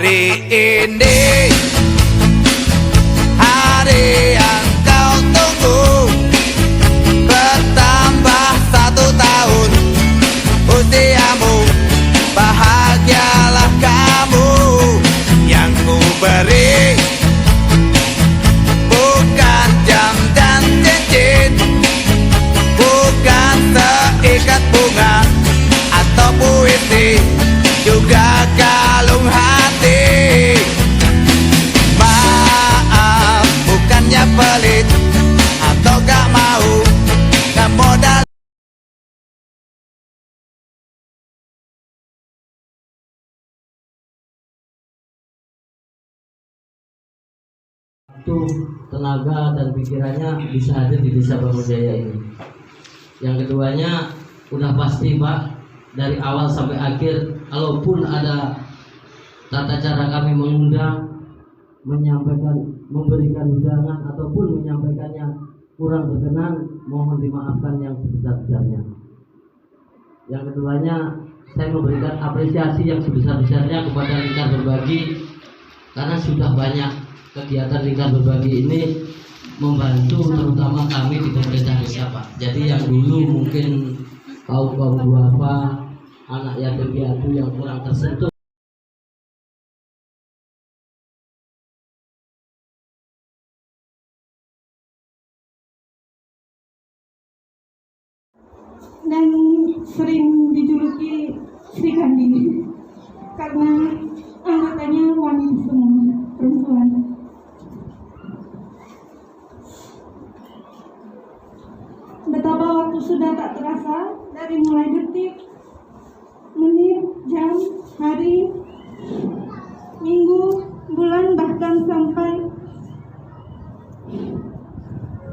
hari ini, hari yang kau tunggu, bertambah 1 tahun usiamu. Bahagialah kamu, yang ku beri bukan jam dan cincin, bukan seikat bunga atau puisi, juga kalung hati. Maaf, bukannya pelit atau gak mau, gak modal. Itu tenaga dan pikirannya bisa hadir di Desa Bangunjaya ini. Yang keduanya udah pasti Pak, dari awal sampai akhir, kalaupun ada tata cara kami mengundang, menyampaikan, memberikan undangan ataupun menyampaikannya kurang berkenan, mohon dimaafkan yang sebesar-besarnya. Yang keduanya, saya memberikan apresiasi yang sebesar-besarnya kepada Lingkar Berbagi, karena sudah banyak kegiatan Lingkar Berbagi ini membantu terutama kami di pemerintah desa Pak. Jadi yang dulu mungkin kaum duafa, anak yatim piatu yang kurang tersentuh, dan sering dijuluki Sri Kandi karena anggotanya wanita semua, perempuan. Betapa waktu sudah tak terasa, dari mulai detik, menit, jam, hari, minggu, bulan, bahkan sampai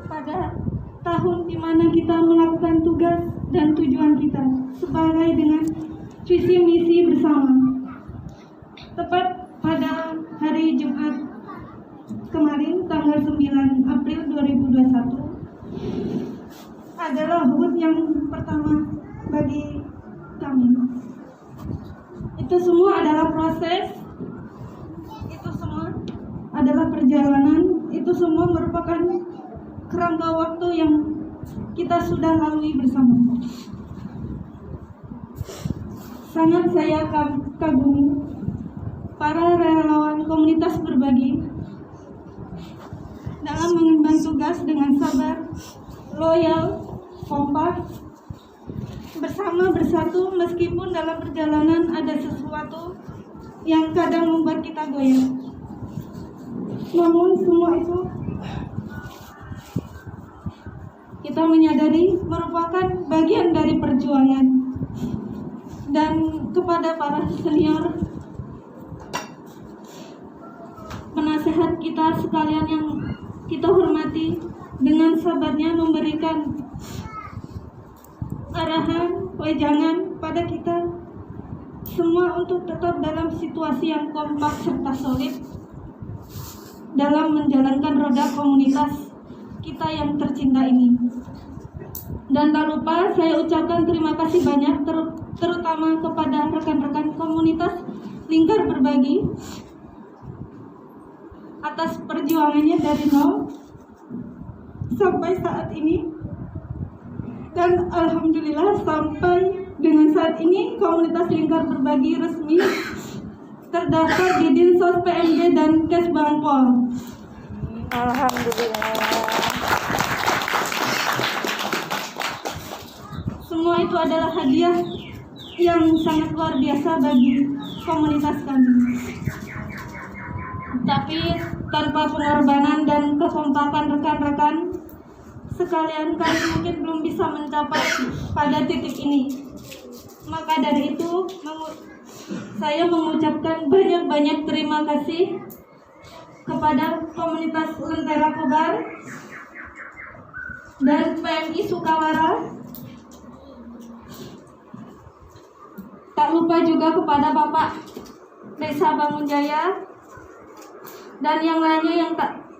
pada tahun di mana kita melakukan tugas dan tujuan kita sebagai dengan visi misi bersama. Tepat pada hari Jumat kemarin, tanggal 9 April 2021, adalah HUT yang pertama bagi kami. Itu semua adalah proses, itu semua adalah perjalanan, itu semua merupakan kerangka waktu yang kita sudah lalui bersama. Sangat saya kagumi para relawan komunitas berbagi dalam mengemban tugas dengan sabar, loyal, kompak, bersama bersatu meskipun dalam perjalanan ada sesuatu yang kadang membuat kita goyah. Namun semua itu kita menyadari merupakan bagian dari perjuangan. Dan kepada para senior, penasehat kita sekalian yang kita hormati, dengan sabarnya memberikan arahan, wejangan pada kita semua untuk tetap dalam situasi yang kompak serta solid dalam menjalankan roda komunitas kita yang tercinta ini. Dan tak lupa saya ucapkan terima kasih banyak terutama kepada rekan-rekan komunitas Lingkar Berbagi atas perjuangannya dari nol sampai saat ini. Dan alhamdulillah sampai dengan saat ini komunitas Lingkar Berbagi resmi terdaftar di Dinsos PMD dan Kes Bangpol. Alhamdulillah. Semua itu adalah hadiah yang sangat luar biasa bagi komunitas kami. Tapi tanpa pengorbanan dan kekompakan rekan-rekan sekalian, kami mungkin belum bisa mencapai pada titik ini. Maka dari itu saya mengucapkan banyak-banyak terima kasih kepada komunitas Lentera Kobar dan PMI Sukawara. Tak lupa juga kepada Bapak Desa Bangunjaya dan yang lainnya yang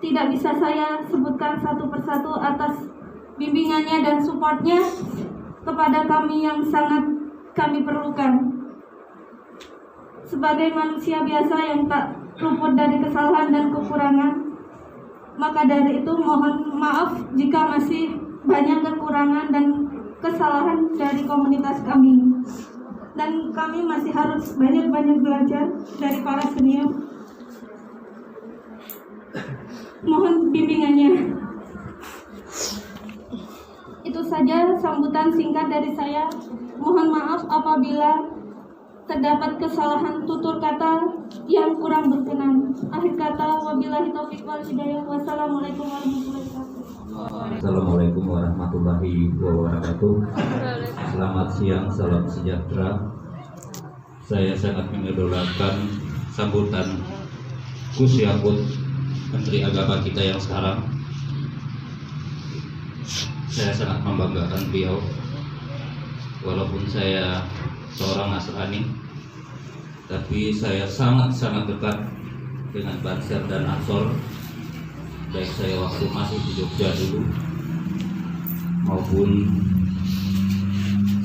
tidak bisa saya sebutkan satu persatu atas bimbingannya dan supportnya kepada kami yang sangat kami perlukan. sebagai manusia biasa yang tak luput dari kesalahan dan kekurangan. Maka dari itu mohon maaf jika masih banyak kekurangan dan kesalahan dari komunitas kami. Dan kami masih harus banyak-banyak belajar dari para senior. Mohon bimbingannya. Itu saja sambutan singkat dari saya. Mohon maaf apabila terdapat kesalahan tutur kata yang kurang berkenan. Akhir kata, wabillahi taufiq wal hidayah. Wassalamualaikum warahmatullahi wabarakatuh. Assalamualaikum warahmatullahi wabarakatuh. Selamat siang, salam sejahtera. Saya sangat mengidolakan sambutan Gus Yakut, Menteri Agama kita yang sekarang. Saya sangat membanggakan beliau. Walaupun saya seorang Nasrani, tapi saya sangat dekat dengan Banser dan Ansor. Baik saya waktu masih di Jogja dulu maupun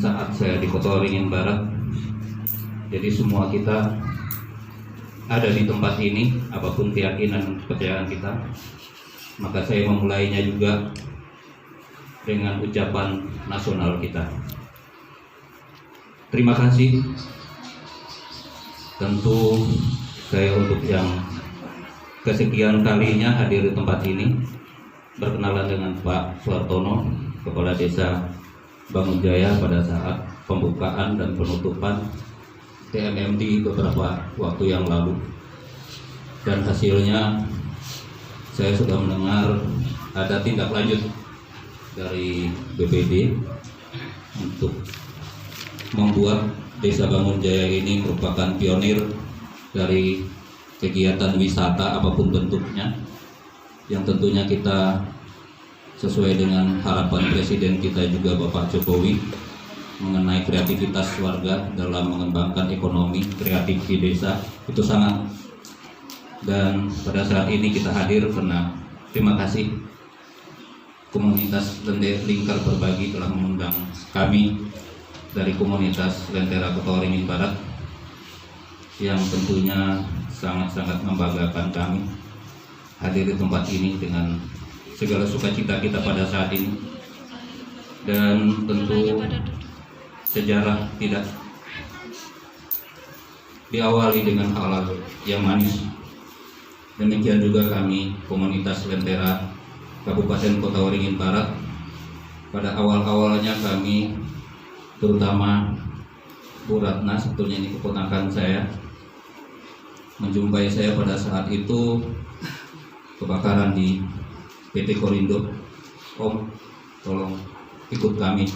saat saya di Kota Waringin Barat. Jadi semua kita ada di tempat ini, apapun keyakinan dan kepercayaan kita. Maka saya memulainya juga dengan ucapan nasional kita. Terima kasih. Tentu saya untuk yang kesekian kalinya hadir di tempat ini berkenalan dengan Pak Suartono, Kepala Desa Bangunjaya pada saat pembukaan dan penutupan TMMD beberapa waktu yang lalu. Dan hasilnya saya sudah mendengar ada tindak lanjut dari BPD untuk membuat Desa Bangunjaya ini merupakan pionir dari kegiatan wisata apapun bentuknya, yang tentunya kita sesuai dengan harapan Presiden kita juga Bapak Jokowi mengenai kreativitas warga dalam mengembangkan ekonomi kreatif di desa itu sangat. Dan pada saat ini kita hadir karena terima kasih komunitas Lingkar Berbagi telah mengundang kami dari komunitas Lentera Kota Waringin Barat, yang tentunya sangat membanggakan kami hadir di tempat ini dengan segala sukacita kita pada saat ini. Dan tentu sejarah tidak diawali dengan hal yang manis. Demikian juga kami komunitas Lentera Kabupaten Kota Waringin Barat, pada awal-awalnya kami, terutama Bu Ratna, sebetulnya ini keponakan saya, menjumpai saya pada saat itu kebakaran di PT Korindo. Om, tolong ikut kami.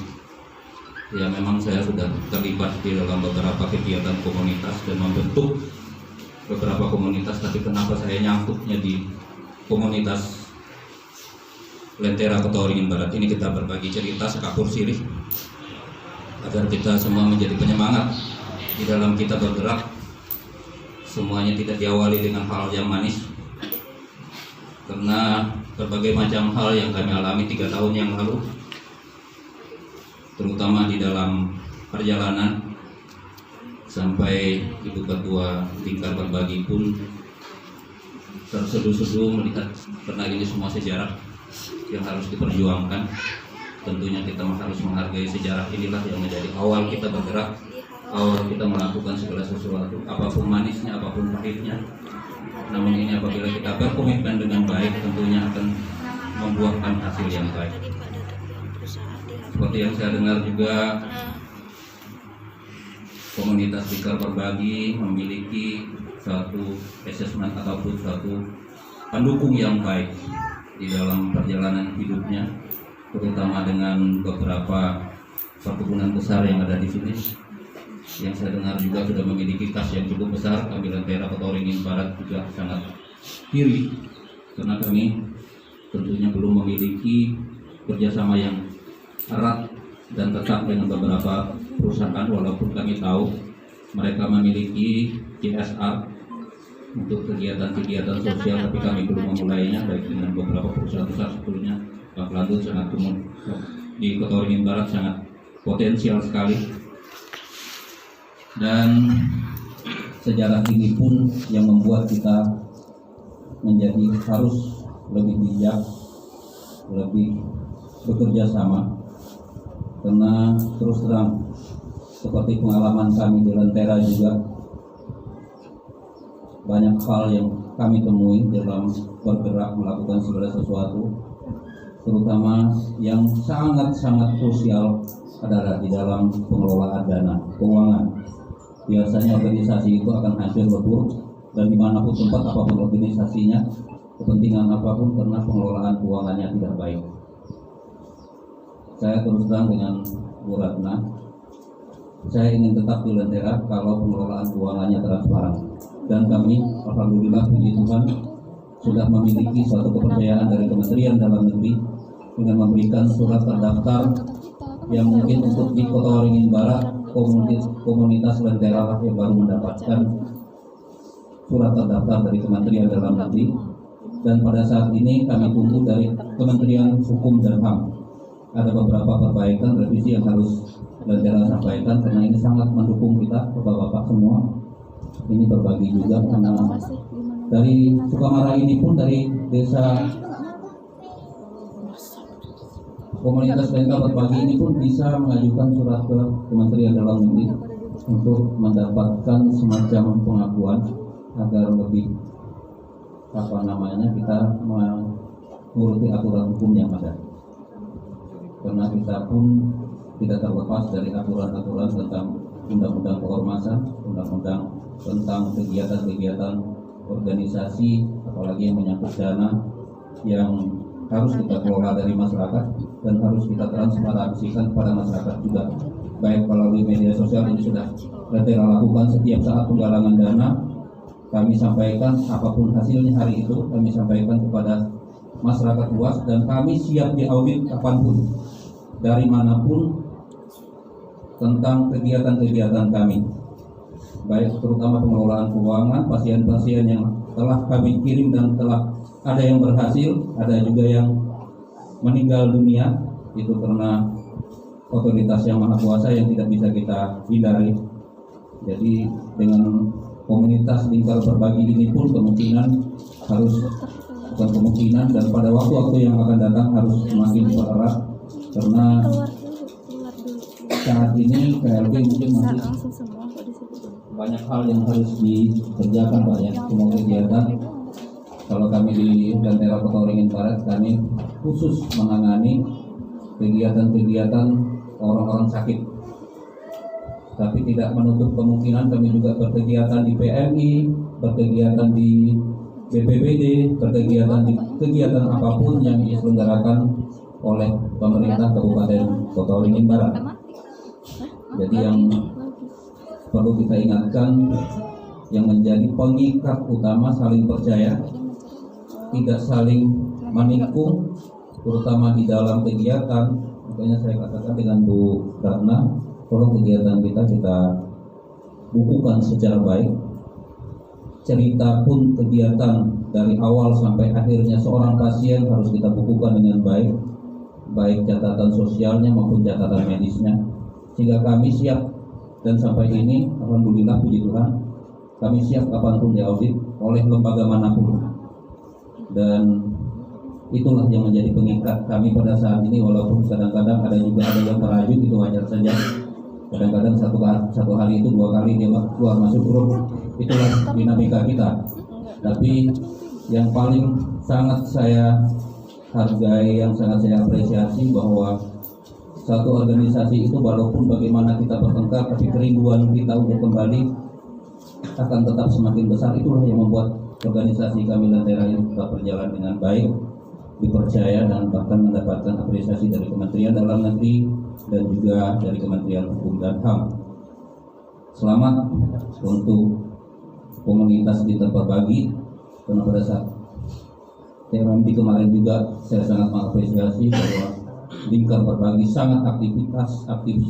Ya memang saya sudah terlibat di dalam beberapa kegiatan komunitas dan membentuk beberapa komunitas, tapi kenapa saya nyangkutnya di komunitas Lentera Kota Waringin Barat ini? Kita berbagi cerita sekapur sirih agar kita semua menjadi penyemangat di dalam kita bergerak. Semuanya tidak diawali dengan hal yang manis, karena berbagai macam hal yang kami alami 3 tahun yang lalu, terutama di dalam perjalanan sampai Ibu Ketua Lingkar Berbagi pun terseduh-seduh melihat, karena ini semua sejarah yang harus diperjuangkan. Tentunya kita harus menghargai sejarah inilah yang menjadi awal kita bergerak, awal kita melakukan segala sesuatu, apapun manisnya, apapun pahitnya. Namun ini apabila kita berkomitmen dengan baik, tentunya akan membuahkan hasil yang baik. Seperti yang saya dengar juga, komunitas Lingkar Berbagi memiliki suatu assessment ataupun suatu pendukung yang baik di dalam perjalanan hidupnya, terutama dengan beberapa perkebunan besar yang ada di sini. Yang saya dengar juga sudah memiliki kas yang cukup besar. Kami Lentera Kota Waringin Barat juga sangat iri karena kami tentunya belum memiliki kerjasama yang erat dan tetap dengan beberapa perusahaan, walaupun kami tahu mereka memiliki CSR untuk kegiatan-kegiatan sosial, tapi kami belum memulainya, baik dengan beberapa perusahaan besar sebetulnya. Pak Landut sangat di Kota Waringin Barat sangat potensial sekali. Dan sejarah ini pun yang membuat kita menjadi harus lebih bijak, lebih bekerja sama. Karena terus terang seperti pengalaman kami di Lentera juga, banyak hal yang kami temui dalam bergerak melakukan segala sesuatu, terutama yang sangat-sangat krusial adalah di dalam pengelolaan dana keuangan. Biasanya organisasi itu akan hancur lebur, dan dimanapun tempat apapun organisasinya, kepentingan apapun, karena pengelolaan keuangannya tidak baik. Saya terus terang dengan Bu Ratna, saya ingin tetap di Lentera kalau pengelolaan keuangannya transparan. Dan kami, alhamdulillah puji Tuhan, sudah memiliki suatu kepercayaan dari Kementerian Dalam Negeri dengan memberikan surat terdaftar yang mungkin untuk di Kota Waringin Barat, komunitas Lentera lah yang baru mendapatkan surat terdaftar dari Kementerian Dalam Negeri. Dan pada saat ini kami tunggu dari Kementerian Hukum dan HAM. Ada beberapa perbaikan revisi yang harus Lentera sampaikan, karena ini sangat mendukung kita, bapak-bapak semua. Ini berbagi juga, karena dari Sukamara ini pun, dari desa komunitas Lentera berbagi ini pun bisa mengajukan surat ke Kementerian Dalam Negeri untuk mendapatkan semacam pengakuan agar lebih kita menguruti aturan hukum yang ada. Karena kita pun tidak terlepas dari aturan-aturan tentang undang-undang keormasan, undang-undang tentang kegiatan-kegiatan organisasi, apalagi yang menyangkut dana yang harus kita kelola dari masyarakat dan harus kita transparansikan kepada masyarakat juga. Baik melalui media sosial ini sudah Lentera lakukan setiap saat penggalangan dana, kami sampaikan apapun hasilnya hari itu, kami sampaikan kepada masyarakat luas, dan kami siap diaudit kapanpun, dari manapun, tentang kegiatan-kegiatan kami, baik terutama pengelolaan keuangan, pasien-pasien yang telah kami kirim dan telah ada yang berhasil, ada juga yang meninggal dunia, itu karena otoritas yang maha kuasa yang tidak bisa kita hindari. Jadi dengan komunitas Lingkar Berbagi ini pun kemungkinan harus, bukan kemungkinan, dan pada waktu-waktu yang akan datang harus semakin dipererat, karena saat ini KLB mungkin masih banyak hal yang harus dikerjakan Pak ya. Semua kegiatan, kalau kami di Lentera Kota Waringin Barat, kami khusus menangani kegiatan-kegiatan orang-orang sakit, tapi tidak menutup kemungkinan kami juga berkegiatan di PMI, berkegiatan di BPBD, berkegiatan di kegiatan apapun yang diselenggarakan oleh pemerintah Kabupaten Kota Waringin Barat. Jadi yang perlu kita ingatkan, yang menjadi pengikat utama saling percaya, tidak saling menikung, terutama di dalam kegiatan. Makanya saya katakan dengan Bu Ratna, tolong kegiatan kita bukukan secara baik. Cerita pun kegiatan dari awal sampai akhirnya seorang pasien harus kita bukukan dengan baik, baik catatan sosialnya maupun catatan medisnya, sehingga kami siap. Dan sampai ini alhamdulillah puji Tuhan, kami siap kapanpun diaudit oleh lembaga manapun. Dan itulah yang menjadi pengikat kami pada saat ini, walaupun kadang-kadang ada yang merajut, itu wajar saja. Kadang-kadang satu hari itu 2 kali dia keluar masuk grup, itulah dinamika kita. Tapi yang paling sangat saya hargai, yang sangat saya apresiasi, bahwa satu organisasi itu walaupun bagaimana kita bertengkar, tapi kerinduan kita untuk kembali akan tetap semakin besar. Itulah yang membuat organisasi kami Lentera ini tetap berjalan dengan baik, dipercaya, dan bahkan mendapatkan apresiasi dari Kementerian Dalam Negeri dan juga dari Kementerian Hukum dan HAM. Selamat untuk komunitas Lingkar Berbagi, karena pada saat TRMP kemarin juga saya sangat mengapresiasi bahwa Lingkar Berbagi sangat aktif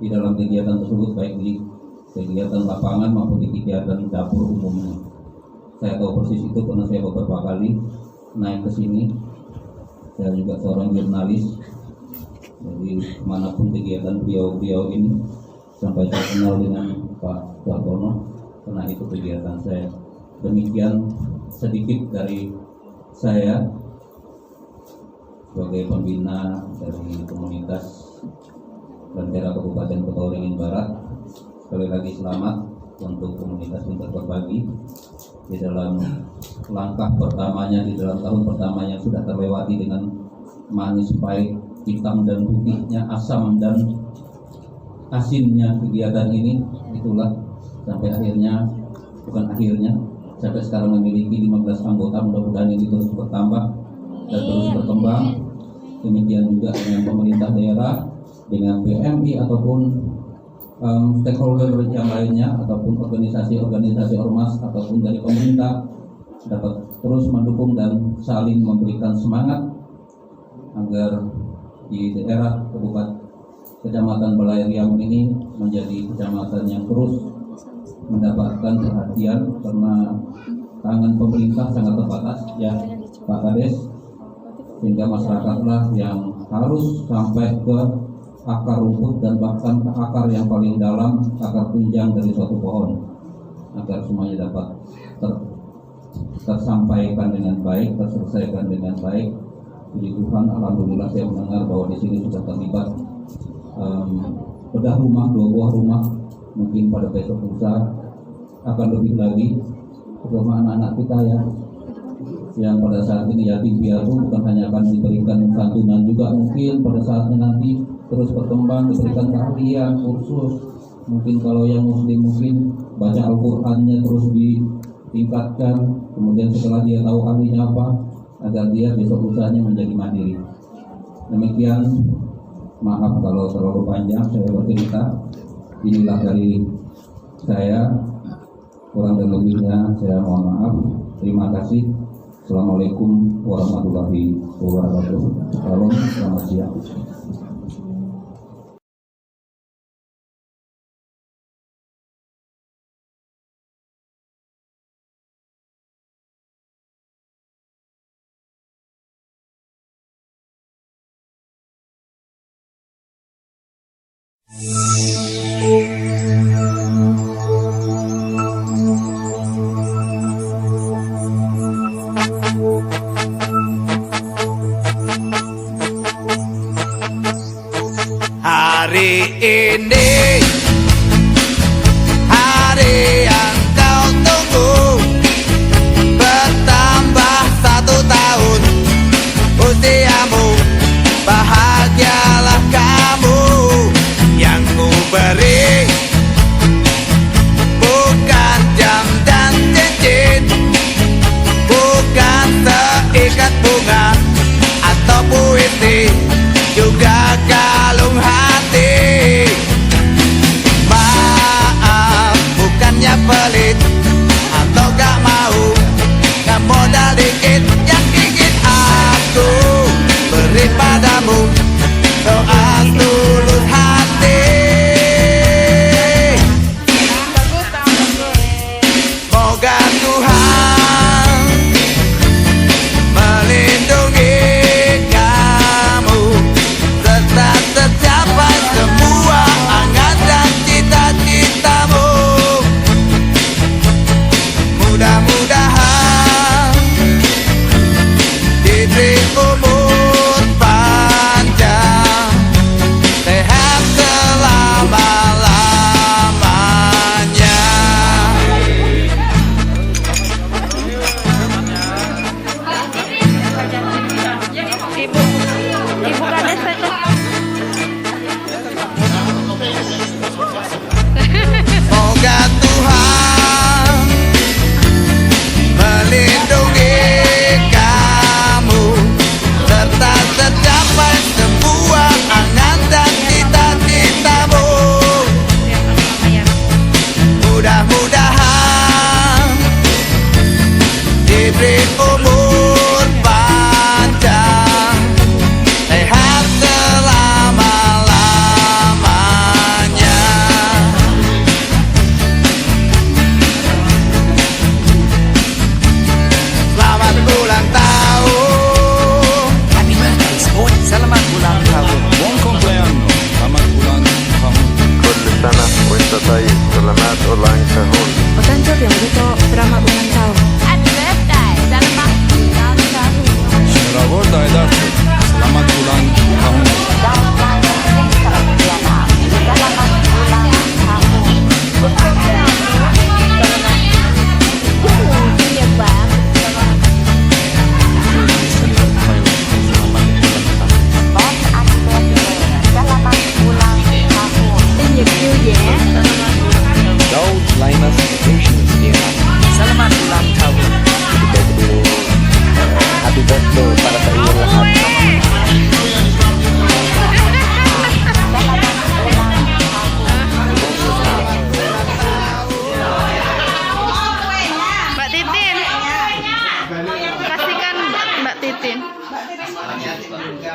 di dalam kegiatan tersebut, baik di kegiatan lapangan maupun di kegiatan dapur umumnya. Saya tahu persis itu karena saya beberapa kali naik ke sini. Saya juga seorang jurnalis, jadi manapun kegiatan beliau ini, sampai saya kenal dengan Pak Suartono, karena itu kegiatan saya. Demikian sedikit dari saya sebagai pembina dari komunitas Lentera Kabupaten Kota Waringin Barat. Sekali lagi selamat untuk komunitas Pintar Berbagi di dalam langkah pertamanya, di dalam tahun pertamanya sudah terlewati dengan manis, pahit, hitam dan putihnya, asam dan asinnya kegiatan ini. Itulah sampai akhirnya, bukan akhirnya, sampai sekarang memiliki 15 anggota. Mudah-mudahan ini terus bertambah dan terus berkembang. Demikian juga dengan pemerintah daerah, dengan PMI ataupun stakeholder yang lainnya, ataupun organisasi-organisasi ormas ataupun dari pemerintah, dapat terus mendukung dan saling memberikan semangat agar di daerah Kecamatan Balai-Riau ini menjadi kecamatan yang terus mendapatkan perhatian, karena tangan pemerintah sangat terbatas ya Pak Kades, sehingga masyarakatlah yang harus sampai ke akar rumput dan bahkan ke akar yang paling dalam, akar tunjang dari suatu pohon, agar semuanya dapat tersampaikan dengan baik, terselesaikan dengan baik. Puji Tuhan, alhamdulillah saya mendengar bahwa di sini sudah terlibat bedah rumah, 2 buah rumah. Mungkin pada besok lusa akan lebih lagi, terutama anak-anak kita ya, yang pada saat ini yatim piatu, bukan hanya akan diberikan santunan juga, mungkin pada saatnya nanti terus berkembang, diberikan keahlian, kursus. Mungkin kalau yang muslim mungkin baca Al-Qur'annya terus ditingkatkan, kemudian setelah dia tahu ahlinya apa, agar dia besok usahanya menjadi mandiri. Demikian, maaf kalau terlalu panjang saya bercerita. Inilah dari saya, kurang dan lebihnya saya mohon maaf. Terima kasih. Assalamualaikum warahmatullahi wabarakatuh. Salam, selamat siang. Hari ini hari yang kau tunggu, bertambah 1 tahun usiamu. Bahagialah kamu, yang ku beri bukan jam dan cincin, bukan seikat bunga atau puisi, juga kalung hati. Maaf, bukannya pelit atau gak mau, gak modal dikit yang ingin aku beri padamu, doa tulus hati. Moga Tuhan melindungi kamu, serta tercapai semua angan dan cita-citamu. Mudah-mudahan diberi umur panjang, sehat selama-lamanya. Ibu Kades Moga Tuhan melindungi kamu, serta tercapai semua angan dan cita-citamu. Mudah-mudahan diberi umur panjang, sehat selama-lamanya. Selamat ulang tahun. Happy birthday, sport. Selamat ulang tahun. Buon compleanno, selamat ulang tahun. كل سنة وانت طيب. سلامات ulang tahun. Potente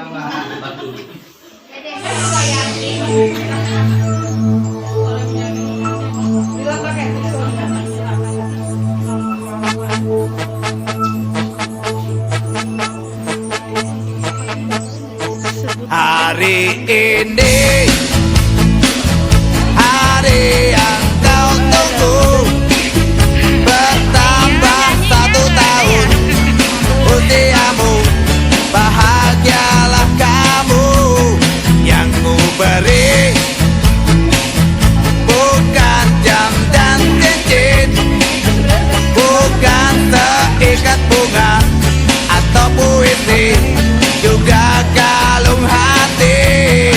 Hari ini hari yang kau tunggu, bertambah 1 tahun usiamu, bahagialah kamu. Yang ku beri bukan jam dan cincin, bukan seikat bunga atau puisi, juga kalung hati.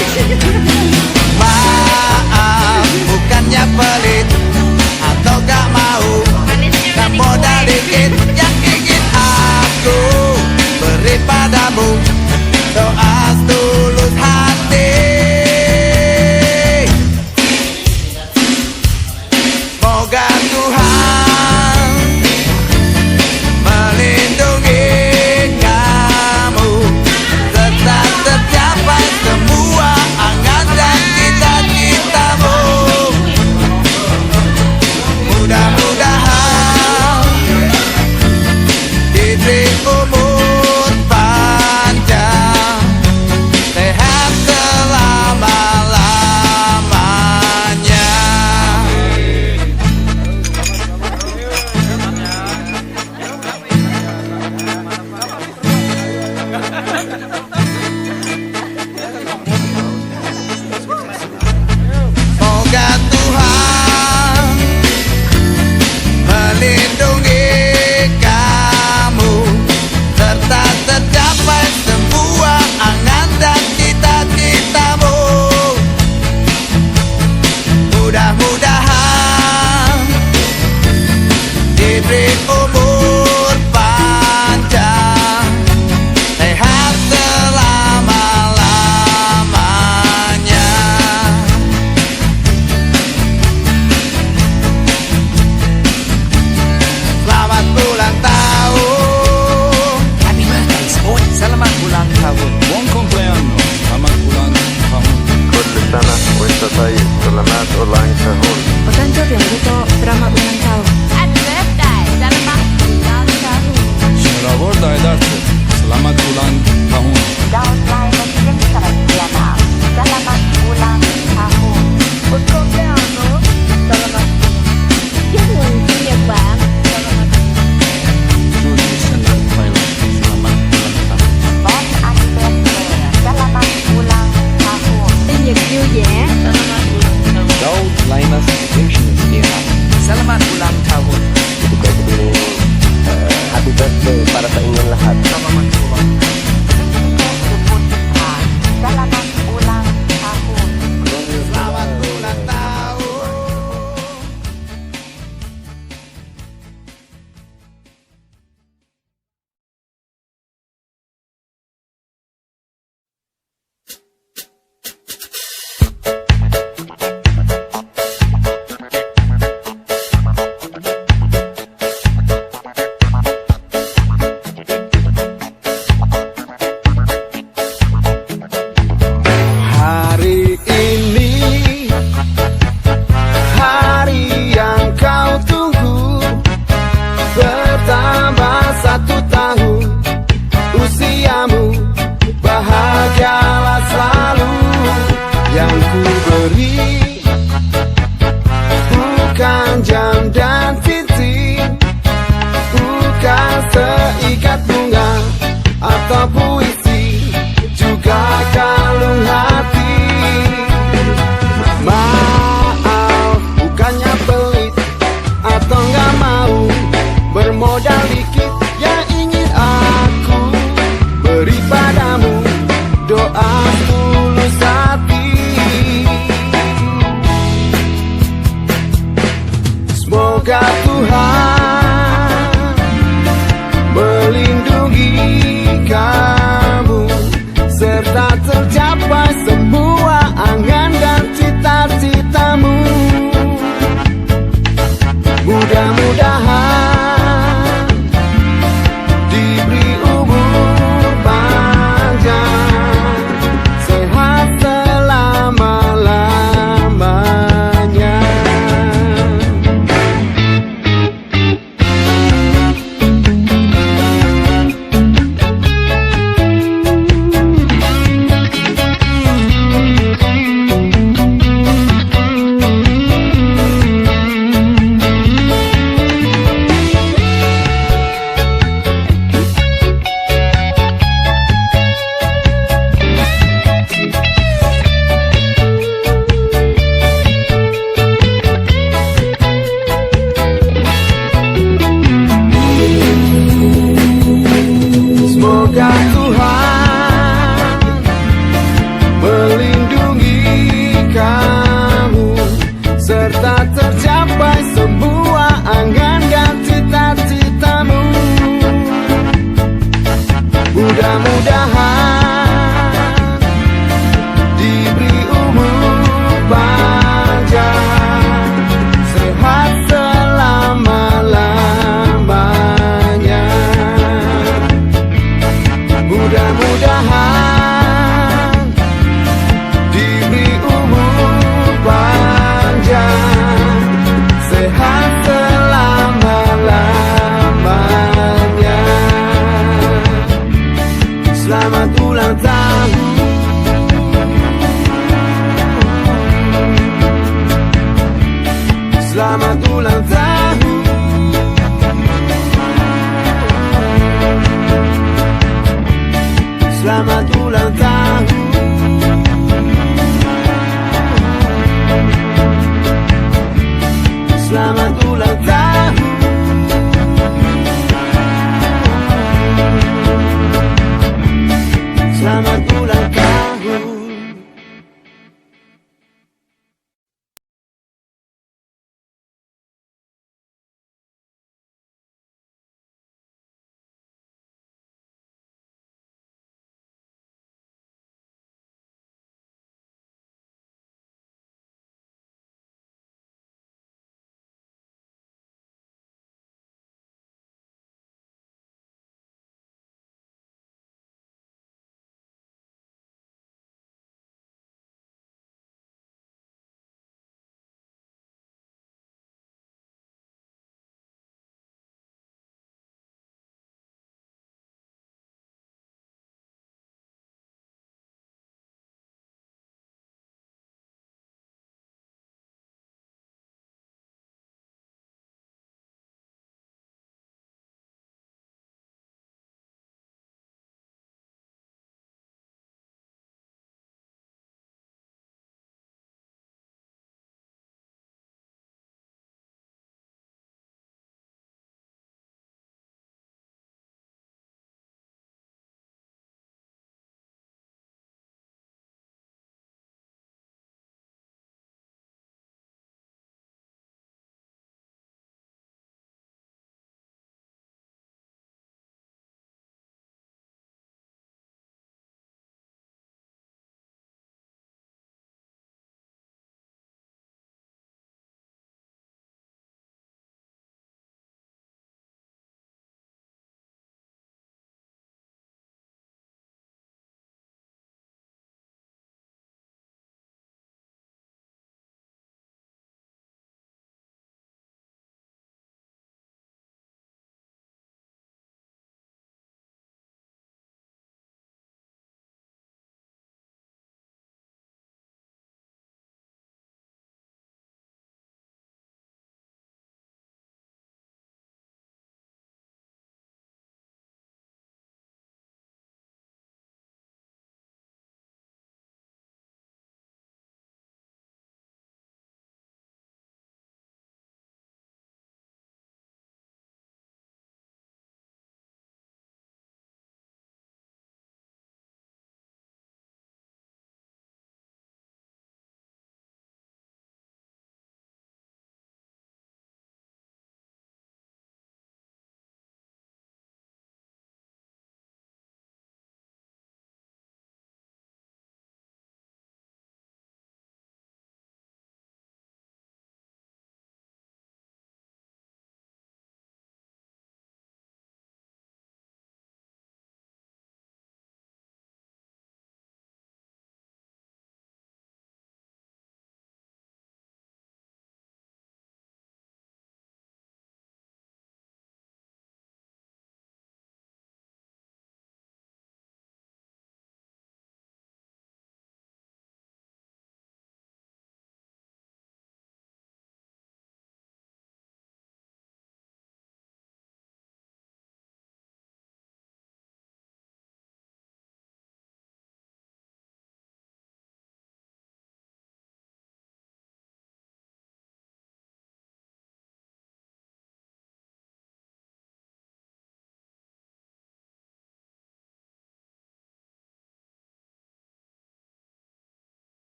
mudahan